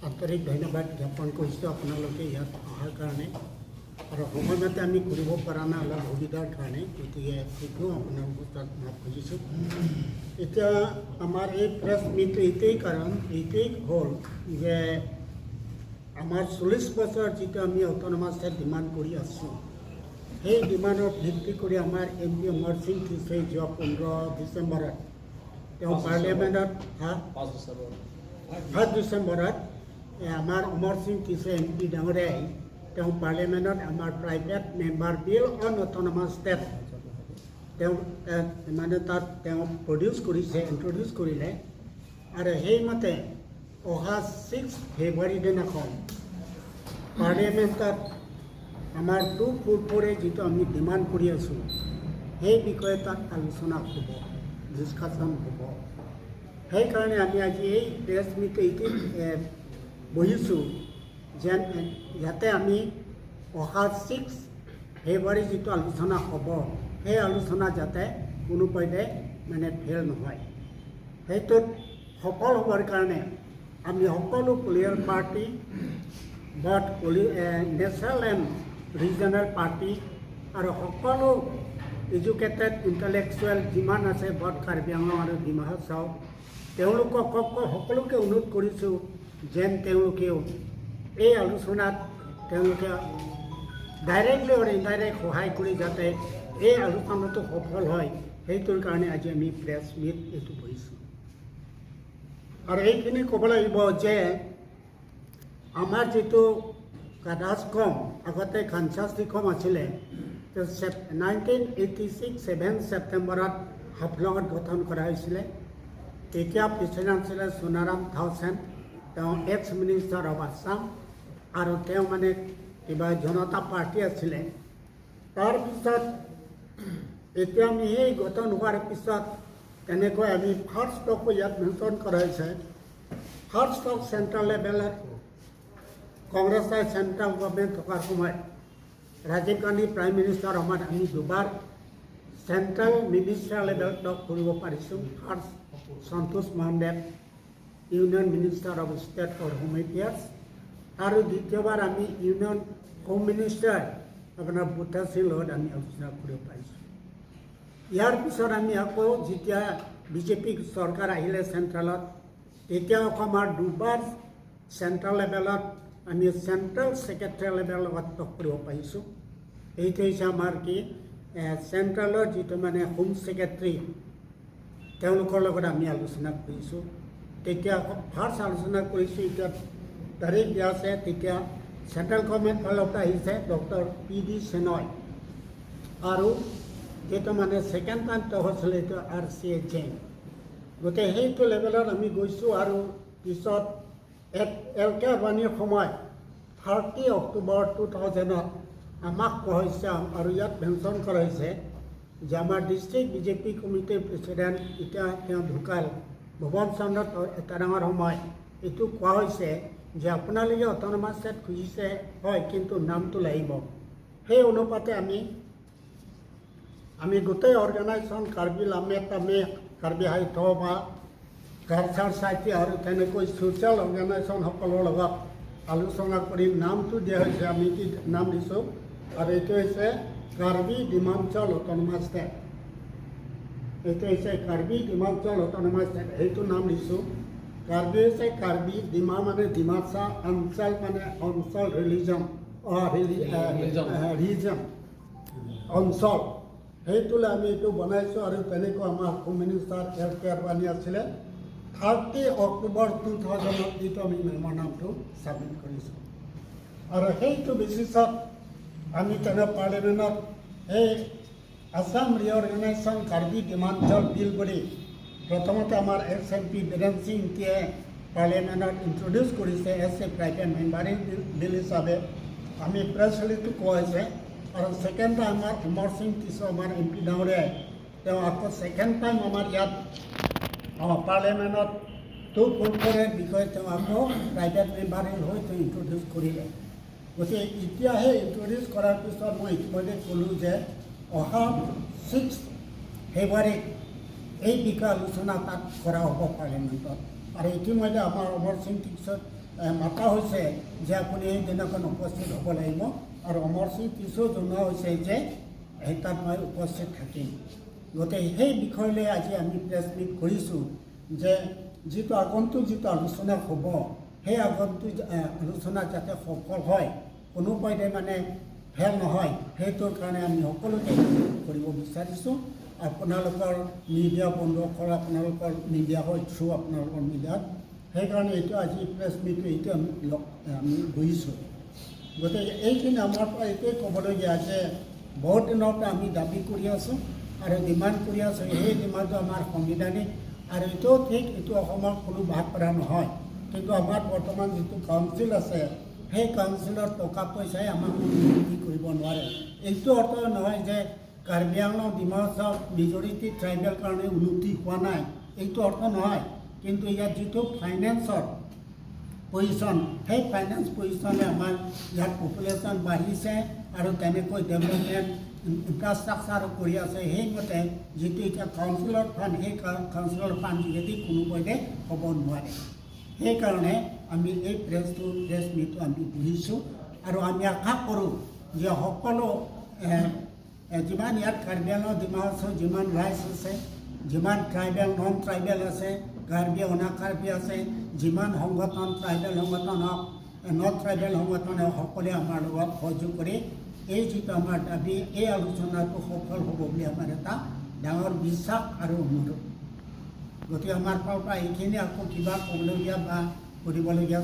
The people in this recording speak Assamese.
আন্তৰিক ধন্যবাদ জ্ঞাপন কৰিছোঁ আপোনালোকে ইয়াত অহাৰ কাৰণে আৰু সময়মতে আমি কৰিব পৰা নাই অলপ সুবিধাৰ কাৰণে গতিকে সেইটোও আপোনালোকৰ তাত মাফ খুজিছোঁ এতিয়া আমাৰ এই প্ৰেছ মিটটো এইটোৱেই হ'ল যে আমাৰ 40 বছৰ যিটো আমি অট'নমাছ ষ্টেট ডিমাণ্ড কৰি আছোঁ সেই ডিমাণ্ডৰ ভিত্তি কৰি আমাৰ MP অমৰ সিং থিছে যোৱা 15 ডিচেম্বৰত তেওঁ পাৰ্লিয়ামেণ্টত 5 ডিচেম্বৰত আমাৰ অমৰ সিং থিছে MP ডাঙৰীয়াই তেওঁ পাৰ্লিয়ামেণ্টত আমাৰ private member bill on autonomous state তেওঁ মানে তাত তেওঁ ইন্ট্ৰডিউচ কৰিলে আৰু সেইমতে অহা 6 ফেব্ৰুৱাৰী দিনাখন পাৰ্লিয়ামেণ্টত আমাৰ 244 যিটো আমি ডিমাণ্ড কৰি আছোঁ সেই বিষয়ে তাত আলোচনা হ'ব ডিছকাশ্যন হ'ব সেইকাৰণে আমি আজি এই প্ৰেছ মিটটো বহিছোঁ যেন ইয়াতে আমি অহা 6 ফেব্ৰুৱাৰী যিটো আলোচনা হ'ব সেই আলোচনা যাতে কোনো পধ্যে মানে ফেল নহয় সেইটোত সফল হোৱাৰ কাৰণে আমি সকলো পলিটিকেল পাৰ্টি বট নেশ্যনেল এণ্ড ৰিজনেল পাৰ্টি আৰু সকলো এডুকেটেড ইণ্টেলেকচুৱেল যিমান আছে বট কাৰ্বি আংলং আৰু ডিমা হাছাও তেওঁলোকক সকলোকে অনুৰোধ কৰিছোঁ যেন তেওঁলোকেও এই আলোচনাত তেওঁলোকে ডাইৰেক্টলি আৰু ইনডাইৰেক্ট সহায় কৰি যাতে এই আলোচনাটো সফল হয় সেইটোৰ কাৰণে আজি আমি প্ৰেছ মিট এইটো কৰিছোঁ আৰু এইখিনি ক'ব লাগিব যে আমাৰ যিটো কাদাচকম আগতে কাঞ্চাছটিকম আছিলে 1986 7 ছেপ্টেম্বৰত হাফলঙত গঠন কৰা হৈছিলে তেতিয়া প্ৰেচিডেণ্ট আছিলে সোনাৰাম থাউচেন তেওঁ এক্স মিনিষ্টাৰ অফ আছাম আৰু তেওঁ মানে কিবা জনতা পাৰ্টি আছিলে তাৰপিছত এতিয়া আমি সেই গঠন হোৱাৰ পিছত তেনেকৈ আমি ফাৰ্ষ্ট ষ্টকো ইয়াত মেনশ্যন কৰা হৈছে ফাৰ্ষ্ট ষ্টক চেণ্ট্ৰেল লেভেলত কংগ্ৰেছে চেণ্ট্ৰেল গভৰ্ণমেণ্ট থকাৰ সময়ত ৰাজীৱ গান্ধী প্ৰাইম মিনিষ্টাৰ সময়ত আমি দুবাৰ চেণ্ট্ৰেল মিনিষ্টাৰ লেভেলত কৰিব পাৰিছোঁ first Santosh Mohandev union minister of state for home affairs আৰু দ্বিতীয়বাৰ আমি ইউনিয়ন হোম মিনিষ্টাৰ আপোনাৰ বুদ্ধা সিং লগত আমি আলোচনা কৰিব পাৰিছোঁ ইয়াৰ পিছত আমি আকৌ যেতিয়া বিজেপি চৰকাৰ আহিলে চেণ্ট্ৰেলত তেতিয়া অসমৰ দুবাৰ চেণ্ট্ৰেল লেভেলত আমি চেণ্ট্ৰেল ছেক্ৰেটাৰী লেভেলৰ লগত টক কৰিব পাৰিছোঁ এইটো হৈছে আমাৰ কি চেণ্ট্ৰেলৰ যিটো মানে হোম ছেক্ৰেটাৰী তেওঁলোকৰ লগত আমি আলোচনা কৰিছোঁ তেতিয়া ফাৰ্ষ্ট আলোচনা কৰিছোঁ এতিয়া তাৰিখ দিয়া আছে তেতিয়া চেণ্ট্ৰেল গভৰ্ণমেণ্ট ফালৰ পৰা আহিছে ডক্টৰ PD সেনয় আৰু যেটো মানে ছেকেণ্ড টাইম তেওঁ হৈছিলে এইটো RCA জেইন গতিকে সেইটো লেভেলত আমি গৈছোঁ আৰু পিছত এলকে আদৱানীৰ সময়ত 30 অক্টোবৰ 2000ত আমাক কোৱা হৈছে আৰু ইয়াত মেনশ্যন কৰা হৈছে যে আমাৰ ডিষ্ট্ৰিক্ট বিজেপি কমিটিৰ প্ৰেচিডেণ্ট এতিয়া তেওঁ ঢুকাল ভুৱন চন্দ্ৰ এটা ডাঙৰ সময় এইটো কোৱা হৈছে যে আপোনালোকে অট'নমাছ ষ্টেট খুজিছে হয় কিন্তু নামটো লাগিব সেই অনুপাতে আমি গোটেই অৰ্গেনাইজেশ্যন কাৰ্বি লামে কাৰ্বি সাহিত্য বা কালচাৰ চাইটি আৰু তেনেকৈ ছ'চিয়েল অৰ্গেনাইজেশ্যনসকলৰ লগত আলোচনা কৰি নামটো দিয়া হৈছে আমি কি নাম দিছোঁ আৰু এইটো হৈছে কাৰ্বি ডিমাঞ্চল অট'নমাছ ষ্টেট এইটো হৈছে কাৰ্বি ডিমাঞ্চল অট'নমাছ ষ্টেট সেইটো নাম দিছোঁ কাৰ্বি হৈছে কাৰ্বি ডিমা মানে ডিমাচা অঞ্চল মানে অঞ্চল ৰিজন অঞ্চল সেইটোলৈ আমি এইটো বনাইছোঁ আৰু তেনেকৈ আমাৰ হোম মিনিষ্টাৰ LK আদৱানী আছিলে 30 অক্টোবৰ 2000ত যিটো আমি মেমৰ নামটো ছাবমিট কৰিছোঁ আৰু সেইটো বেচিছত আমি তেনে পাৰ্লিয়ামেণ্টত এই আছাম ৰিঅৰ্গেনাইজেশ্যন কাৰ্বি ডিমাঞ্চল বিল বুলি প্ৰথমতে আমাৰ SMP বীৰেন সিং ইংতিয়ে পাৰ্লিয়ামেণ্টত ইন্ট্ৰডিউচ কৰিছে এছ এ প্ৰাইভেট মেম্বাৰী বিল হিচাপে আমি প্ৰেছ ৰিলিজটো কোৱা হৈছে আৰু ছেকেণ্ড টাইম আমাৰ অমৰ সিং থিছে আমাৰ MP ডাঙৰীয়াই তেওঁ আকৌ ছেকেণ্ড টাইম আমাৰ ইয়াত পাৰ্লিয়ামেণ্টত 244 বিষয়ে তেওঁ আকৌ প্ৰাইভেট মেম্বাৰীৰ হৈ তেওঁ ইন্ট্ৰডিউচ কৰিলে গতিকে এতিয়া সেই ইন্ট্ৰডিউচ কৰাৰ পিছত মই ইতিমধ্যে ক'লোঁ যে অহা 6 ফেব্ৰুৱাৰীত এই বিষয়ে আলোচনা তাত কৰা হ'ব পাৰ্লিয়ামেণ্টত আৰু ইতিমধ্যে আমাৰ অমৰ সিং থিছে মাতা হৈছে যে আপুনি এই দিনাখন উপস্থিত হ'ব লাগিব আৰু অমৰসিং কিছু জনোৱা হৈছে যে তাত মই উপস্থিত থাকিম গতিকে সেই বিষয়লৈ আজি আমি প্ৰেছ মিট কৰিছোঁ যে যিটো আগন্তুক যিটো আলোচনা হ'ব সেই আগন্তুক আলোচনা যাতে সফল হয় কোনোপধ্যে মানে ফেল নহয় সেইটোৰ কাৰণে আমি সকলোকে কৰিব বিচাৰিছোঁ আপোনালোকৰ মিডিয়া বন্ধুসকল আপোনালোকৰ মিডিয়া হয় থ্ৰু আপোনালোকৰ মিডিয়াত সেইকাৰণে এইটো আজি প্ৰেছ মিটটো এইটো আমি বহিছোঁ গতিকে এইখিনি আমাৰ পৰা এইটোৱে ক'বলগীয়া যে বহুত দিনৰ পৰা আমি দাবী কৰি আছোঁ আৰু ডিমাণ্ড কৰি আছোঁ সেই ডিমাণ্ডটো আমাৰ সাংবিধানিক আৰু এইটোও ঠিক এইটো অসমৰ কোনো ভাগ কৰা নহয় কিন্তু আমাৰ বৰ্তমান যিটো কাউন্সিল আছে সেই কাউন্সিলৰ টকা পইচাই আমাক উন্নতি কৰিব নোৱাৰে এইটো অৰ্থ নহয় যে কাৰ্বি আংলং ডিমা হাছাও মেজৰিটি ট্ৰাইবেল কাৰণে উন্নতি হোৱা নাই এইটো অৰ্থ নহয় কিন্তু ইয়াত যিটো ফাইনেন্সৰ পজিশ্যন সেই ফাইনেন্স পজিশ্যনে আমাৰ ইয়াত পপুলেশ্যন বাঢ়িছে আৰু তেনেকৈ ডেভেলপমেণ্ট ইনফ্ৰাষ্ট্ৰাকচাৰো কৰি আছে সেইমতে যিটো এতিয়া কাউন্সিলৰ ফাণ্ড সেই কাউন্সিলৰ ফাণ্ড যদি কোনোপধ্যে হ'ব নোৱাৰে সেইকাৰণে আমি এই প্ৰেছ মিটটো আমি বহিছোঁ আৰু আমি আশা কৰোঁ যে সকলো যিমান ইয়াত কাৰ্বি আংলং ডিমা হাছাও যিমান ৰাইজ আছে যিমান ট্ৰাইবেল নন ট্ৰাইবেল আছে কাৰ্বি অনা কাৰ্বি আছে যিমান সংগঠন ট্ৰাইবেল সংগঠন হওক নন ট্ৰাইবেল সংগঠন হওক সকলোৱে আমাৰ লগত সহযোগ কৰি এই যিটো আমাৰ দাবী এই আলোচনাটো সফল হ'ব বুলি আমাৰ এটা ডাঙৰ বিশ্বাস আৰু অনুৰোধ গতিকে আমাৰ পৰা এইখিনি আকৌ কিবা ক'বলগীয়া বা কৰিবলগীয়া